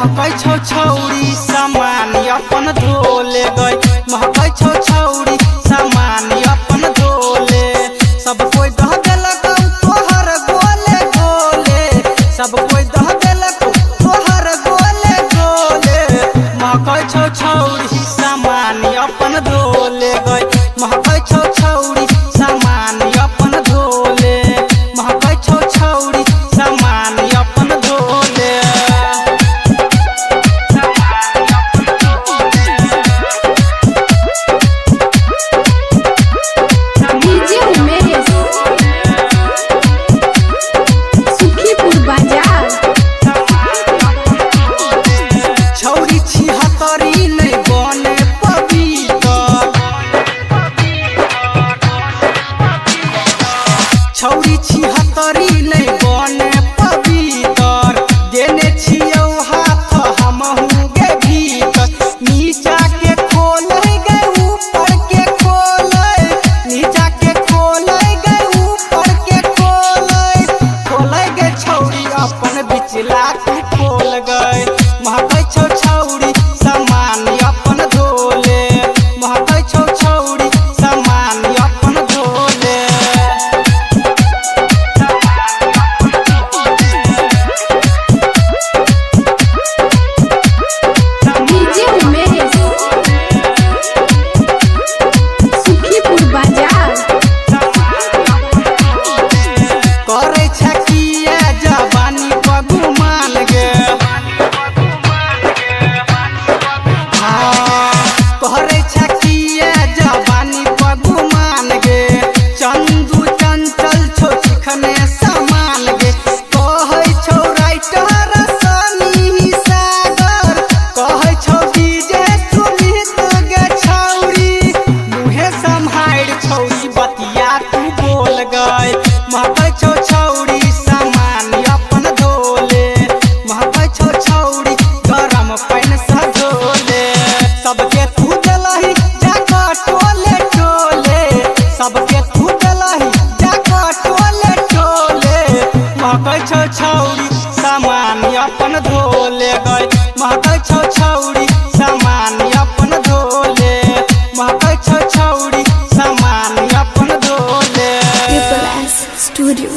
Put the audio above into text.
महकै छौ छौरी सामान अपन धोले गई महकै छौ छौरी सामान अपन धोले सब कोई दह देलक तोहर गोले गोले सब कोई दह देलक तोहर गोले गोले महकै छौ छौरी सामान अपन धोले गई महकै छौ छौरी सामान अपन धोले महकै छौ छौरी सामान अपन धोले छौरी छिहत्तरी नहीं बने पवित्र छौरी छिहत्तरी नहीं बने पवित्र देने छियौ हाथ हमहू गे भीतर नीचा के खोले गे ऊपर के खोले नीचा के खोले गे ऊपर के खोले गे छौरी अपन बिचला तू खोल गए महकै छौ छौरी सामान अपन धोले महकै छौ छौरी सामान अपन धोले करे छकिया जवानी पगुमान गे करे छकिया जवानी पगुमान गे चंदू चंचल छौ चिखने सामान गे कहै छौ राइटर सनी सागर कहै छौ डीजे सुमित गे छौरी मुहे सम्हार छौरी बतिया तू बोल गए महकै छौ छौरी सामान अपन धोले महकै छौ छौरी गरम पानि से धोले सबके तू देलही जाकर टोले टोले सबके तू देलही जाकर टोले टोले महकै छौ छौरी सामान अपन धोले गई महकै छौ छौरी सामान अपन धोले महकै छौ छौरी सामान अपन धोले Triple S Studio.